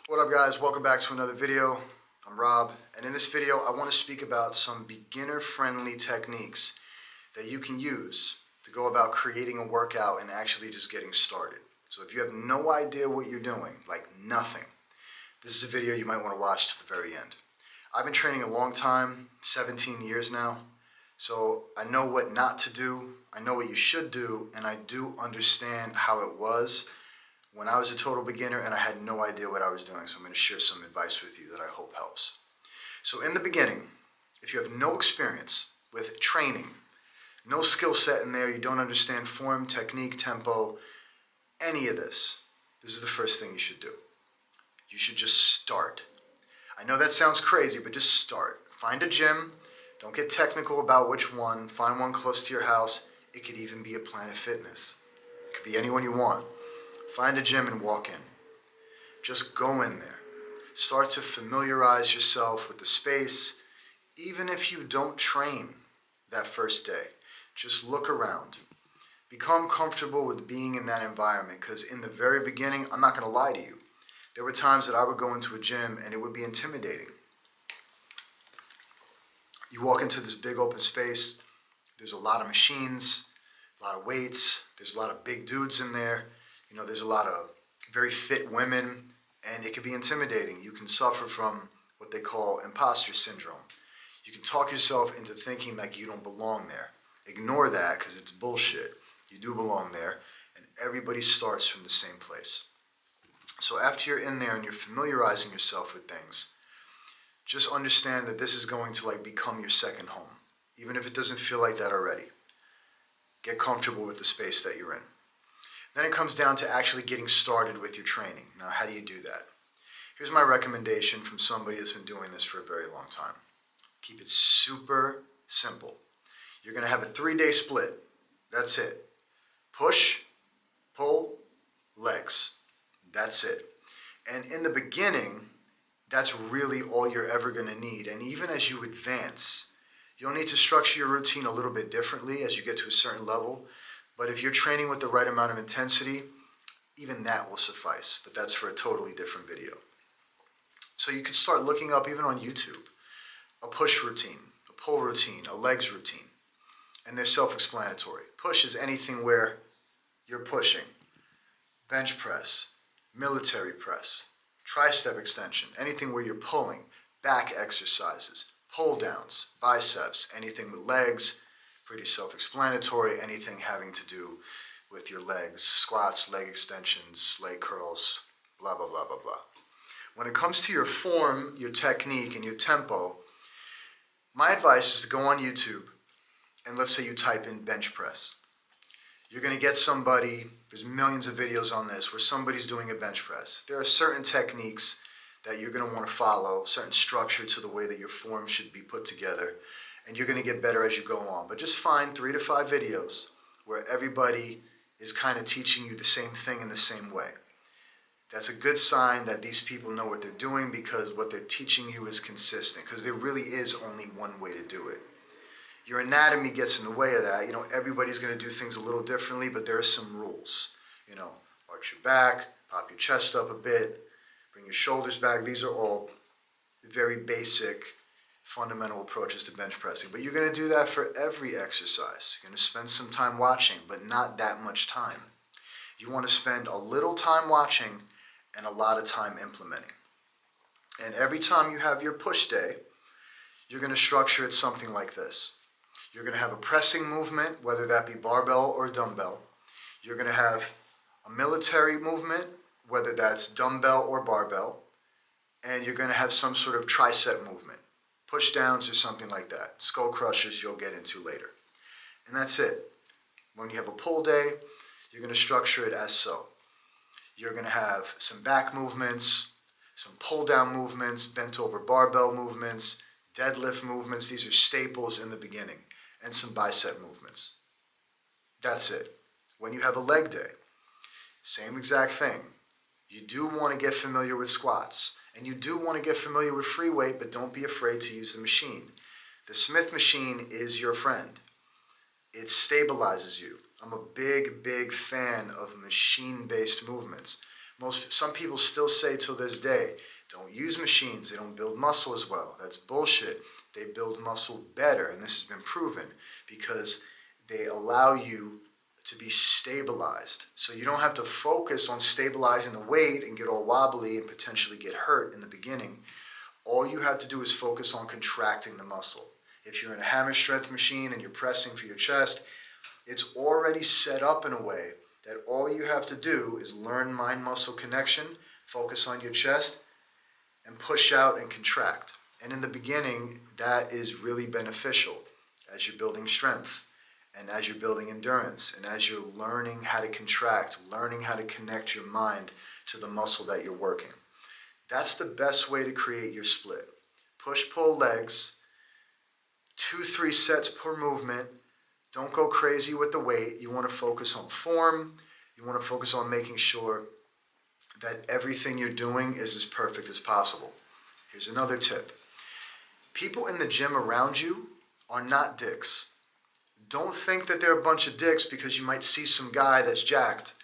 What up guys, welcome back to another video. I'm Rob, and in this video I want to speak about some beginner-friendly techniques that you can use to go about creating a workout and actually just getting started. So if you have no idea what you're doing, like nothing, this is a video you might want to watch to the very end. I've been training a long time, 17 years now, so I know what not to do, I know what you should do, and I do understand how it was when I was a total beginner and I had no idea what I was doing. So I'm going to share some advice with you that I hope helps. So in the beginning, if you have no experience with training, no skill set in there, you don't understand form, technique, tempo, any of this is the first thing you should do. You should just start. I know that sounds crazy, but just start. Find a gym. Don't get technical about which one. Find one close to your house. It could even be a Planet Fitness. It could be anyone you want. Find a gym and walk in. Just go in there. Start to familiarize yourself with the space. Even if you don't train that first day, just look around. Become comfortable with being in that environment, because in the very beginning, I'm not going to lie to you, there were times that I would go into a gym and it would be intimidating. You walk into this big open space, there's a lot of machines, a lot of weights, there's a lot of big dudes in there. You know, there's a lot of very fit women, and it can be intimidating. You can suffer from what they call imposter syndrome. You can talk yourself into thinking like you don't belong there. Ignore that because it's bullshit. You do belong there, and everybody starts from the same place. So after you're in there and you're familiarizing yourself with things, just understand that this is going to become your second home, even if it doesn't feel like that already. Get comfortable with the space that you're in. Then it comes down to actually getting started with your training. Now, how do you do that? Here's my recommendation from somebody that's been doing this for a very long time. Keep it super simple. You're going to have a 3-day split. That's it. Push, pull, legs. That's it. And in the beginning, that's really all you're ever going to need. And even as you advance, you'll need to structure your routine a little bit differently as you get to a certain level. But if you're training with the right amount of intensity, even that will suffice. But that's for a totally different video. So you can start looking up, even on YouTube, a push routine, a pull routine, a legs routine. And they're self-explanatory. Push is anything where you're pushing. Bench press, military press, tricep extension, anything where you're pulling. Back exercises, pull downs, biceps, anything with legs. Pretty self-explanatory, anything having to do with your legs, squats, leg extensions, leg curls, blah, blah, blah, blah, blah. When it comes to your form, your technique, and your tempo, my advice is to go on YouTube and let's say you type in bench press. You're going to get somebody, there's millions of videos on this, where somebody's doing a bench press. There are certain techniques that you're going to want to follow, certain structure to the way that your form should be put together. And you're going to get better as you go on. But just find 3 to 5 videos where everybody is kind of teaching you the same thing in the same way. That's a good sign that these people know what they're doing, because what they're teaching you is consistent, because there really is only one way to do it. Your anatomy gets in the way of that. You know, everybody's going to do things a little differently, but there are some rules. You know, arch your back, pop your chest up a bit, bring your shoulders back. These are all very basic fundamental approaches to bench pressing. But you're going to do that for every exercise. You're going to spend some time watching, but not that much time. You want to spend a little time watching and a lot of time implementing. And every time you have your push day, you're going to structure it something like this. You're going to have a pressing movement, whether that be barbell or dumbbell. You're going to have a military movement, whether that's dumbbell or barbell. And you're going to have some sort of tricep movement. Push downs or something like that. Skull crushers you'll get into later. And that's it. When you have a pull day, you're going to structure it as so. You're going to have some back movements, some pull down movements, bent over barbell movements, deadlift movements. These are staples in the beginning. And some bicep movements. That's it. When you have a leg day, same exact thing. You do want to get familiar with squats. And you do want to get familiar with free weight, but don't be afraid to use the machine. The Smith machine is your friend. It stabilizes you. I'm a big, big fan of machine-based movements. Some people still say till this day, don't use machines, they don't build muscle as well. That's bullshit. They build muscle better, and this has been proven because they allow you to be stabilized. So you don't have to focus on stabilizing the weight and get all wobbly and potentially get hurt in the beginning. All you have to do is focus on contracting the muscle. If you're in a hammer strength machine and you're pressing for your chest, it's already set up in a way that all you have to do is learn mind-muscle connection, focus on your chest, and push out and contract. And in the beginning, that is really beneficial as you're building strength and as you're building endurance and as you're learning how to contract, learning how to connect your mind to the muscle that you're working. That's the best way to create your split. Push-pull legs, 2-3 sets per movement. Don't go crazy with the weight. You want to focus on form. You want to focus on making sure that everything you're doing is as perfect as possible. Here's another tip. People in the gym around you are not dicks. Don't think that they're a bunch of dicks because you might see some guy that's jacked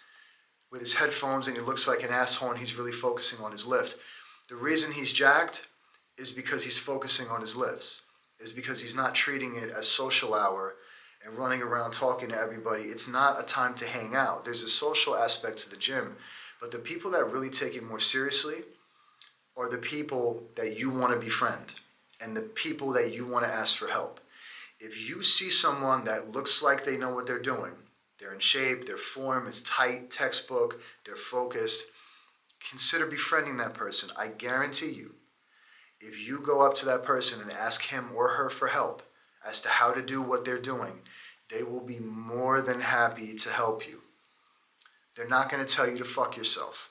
with his headphones and he looks like an asshole and he's really focusing on his lift. The reason he's jacked is because he's focusing on his lifts, is because he's not treating it as social hour and running around talking to everybody. It's not a time to hang out. There's a social aspect to the gym, but the people that really take it more seriously are the people that you want to befriend and the people that you want to ask for help. If you see someone that looks like they know what they're doing, they're in shape, their form is tight, textbook, they're focused, consider befriending that person. I guarantee you, if you go up to that person and ask him or her for help as to how to do what they're doing, they will be more than happy to help you. They're not going to tell you to fuck yourself.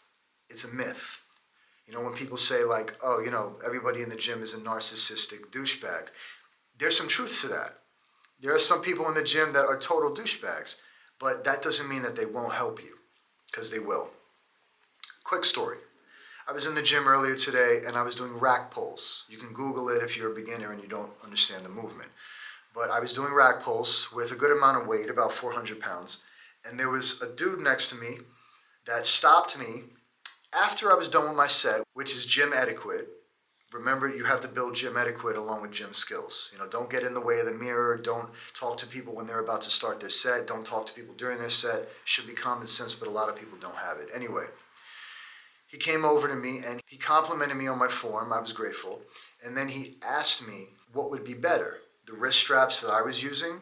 It's a myth. You know, when people say like, oh, you know, everybody in the gym is a narcissistic douchebag, there's some truth to that. There are some people in the gym that are total douchebags, but that doesn't mean that they won't help you, because they will. Quick story. I was in the gym earlier today and I was doing rack pulls. You can Google it if you're a beginner and you don't understand the movement. But I was doing rack pulls with a good amount of weight, about 400 pounds, and there was a dude next to me that stopped me after I was done with my set, which is gym etiquette. Remember, you have to build gym etiquette along with gym skills. You know, don't get in the way of the mirror. Don't talk to people when they're about to start their set. Don't talk to people during their set. Should be common sense, but a lot of people don't have it. Anyway, he came over to me and he complimented me on my form. I was grateful. And then he asked me what would be better, the wrist straps that I was using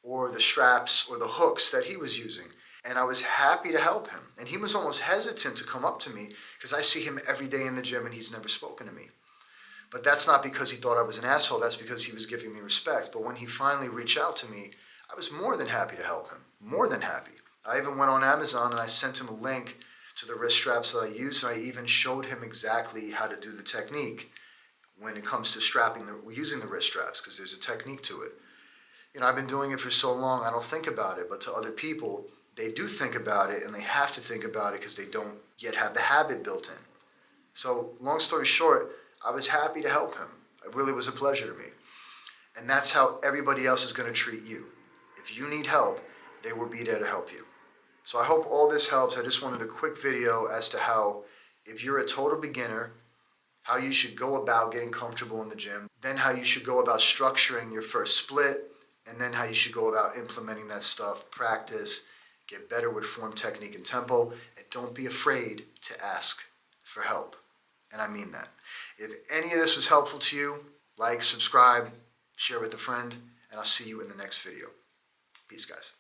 or the straps or the hooks that he was using. And I was happy to help him. And he was almost hesitant to come up to me because I see him every day in the gym and he's never spoken to me. But that's not because he thought I was an asshole. That's because he was giving me respect. But when he finally reached out to me, I was more than happy to help him. More than happy. I even went on Amazon and I sent him a link to the wrist straps that I use. And I even showed him exactly how to do the technique when it comes to using the wrist straps, because there's a technique to it. You know, I've been doing it for so long, I don't think about it. But to other people, they do think about it, and they have to think about it because they don't yet have the habit built in. So, long story short, I was happy to help him. It really was a pleasure to me. And that's how everybody else is going to treat you. If you need help, they will be there to help you. So I hope all this helps. I just wanted a quick video as to how, if you're a total beginner, how you should go about getting comfortable in the gym, then how you should go about structuring your first split, and then how you should go about implementing that stuff, practice, get better with form, technique, and tempo, and don't be afraid to ask for help. And I mean that. If any of this was helpful to you, like, subscribe, share with a friend, and I'll see you in the next video. Peace, guys.